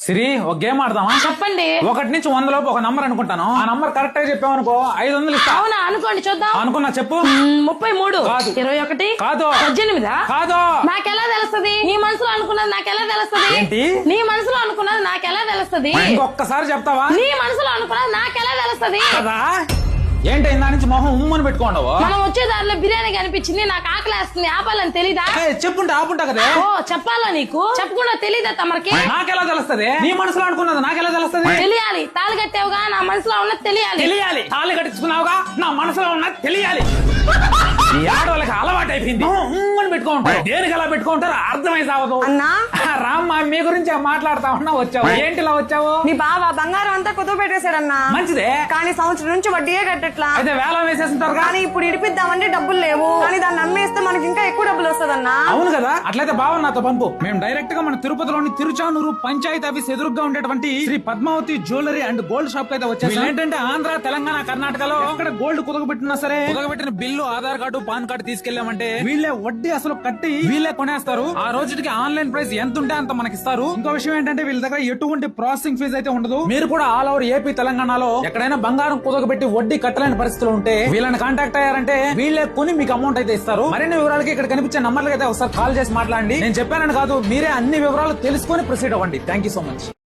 సిరి ఒక గేమ్ ఆడదామా? చెప్పండి. 1 నుంచి 100 లోపు ఒక నంబర్ అనుకుంటాను. ఆ నంబర్ కరెక్ట్ గా చెప్పామనుకో 500 ఇస్తా. అవునా? అనుకోండి చూద్దాం. అనుకున్నా చెప్పు. 33 కాదు. 21 కాదు. 18 కాదు. నాకెలా తెలుస్తుంది? నీ మనసులో అనుకున్నది నాకెలా తెలుస్తుంది? ఏంటి? నీ మనసులో అనుకున్నది నాకెలా తెలుస్తుంది? ఇంకొకసారి చెప్తావా? నీ మనసులో అనుకున్నది నాకెలా తెలుస్తుంది? కదా ఏంటి ఇందా నుంచి మొహం ఉమ్మని పెట్టుకోండవు. మనం వచ్చే దారిలో బిర్యానీ కనిపించింది, నాకు ఆకలేస్తుంది, ఆపాలని తెలీదా? చెప్పుంటే ఆపుంటా కదా. ఓ చెప్పాలా నీకు? చెప్పకుండా తెలీదా తమరికి? నాకెలా తెలుస్తుంది? నీ మనసులో అనుకున్నది నాకెలా తెలుస్తుంది? తెలియాలి. తాళి కట్టావుగా, నా మనసులో ఉన్నది తెలియాలి. తెలియాలి. తాళి కట్టించుకున్నావుగా, నా మనసులో ఉన్నది తెలియాలి. ఈ ఆడవాళ్ళకి అలవాటు అయిపోయింది. ఉమ్మని పెట్టుకుంటారు. దేనికి అలా పెట్టుకుంటారు అర్థమై సావదు. అన్నా రామ్మా, మీ గురించి మాట్లాడతా ఉన్నా వచ్చావు. ఏంటిలా వచ్చావు? నీ బావ బంగారం అంతా కుదువ పెట్టేశాడన్నా. మంచిదే, కానీ సంవత్సరం నుంచి వడ్డీయే కట్టట్లా. అయితే వేలం వేసేస్తుంటారు. కానీ ఇప్పుడు ఇడిపిద్దామంటే డబ్బులు లేవు. కానీ దాన్ని అమ్మేస్తే మనకి ఇంకా ఎక్కువ డబ్బులు వస్తదన్నా. అవును కదా, అట్లయితే బావ నాతో పంపు. మేము డైరెక్ట్ గా మన తిరుపతిలోని తిరుచానూరు పంచాయతీ ఆఫీస్ ఎదురుగా ఉండేటువంటి Shri Padmavathi jewellery and gold shop అయితే వచ్చేసి ఏంటంటే ఆంధ్ర, తెలంగాణ, కర్ణాటకలో ఎక్కడ గోల్డ్ కుదగబెట్టినా సరే కుదగబెట్టిన bill, Aadhaar card, PAN card తీసుకెళ్లామంటే వీళ్ళే వడ్డీ అసలు కట్టి వీళ్ళే కొనేస్తారు. ఆ రోజుకి ఆన్లైన్ ప్రైస్ ఎంత ఉంటే అంత మనకి ఇస్తారు. ఇంకో విషయం ఏంటంటే వీళ్ళ దగ్గర ఎటువంటి ప్రాసెసింగ్ ఫీజు అయితే ఉండదు. మీరు కూడా ఆల్ ఓవర్ ఏపీ, తెలంగాణలో ఎక్కడైనా బంగారం కుదగబెట్టి వడ్డీ కట్టలేని పరిస్థితులు ఉంటే వీళ్ళని కాంటాక్ట్ అయ్యారంటే వీళ్ళే కొని మీకు అమౌంట్ అయితే ఇస్తారు. మరిన్ని వివరాలకి ఇక్కడ కనిపించే నంబర్లకి అయితే ఒకసారి కాల్ చేసి మాట్లాడండి. నేను చెప్పానని కాదు, మీరే అన్ని వివరాలు తెలుసుకొని ప్రొసీడ్ అవ్వండి. Thank you so much.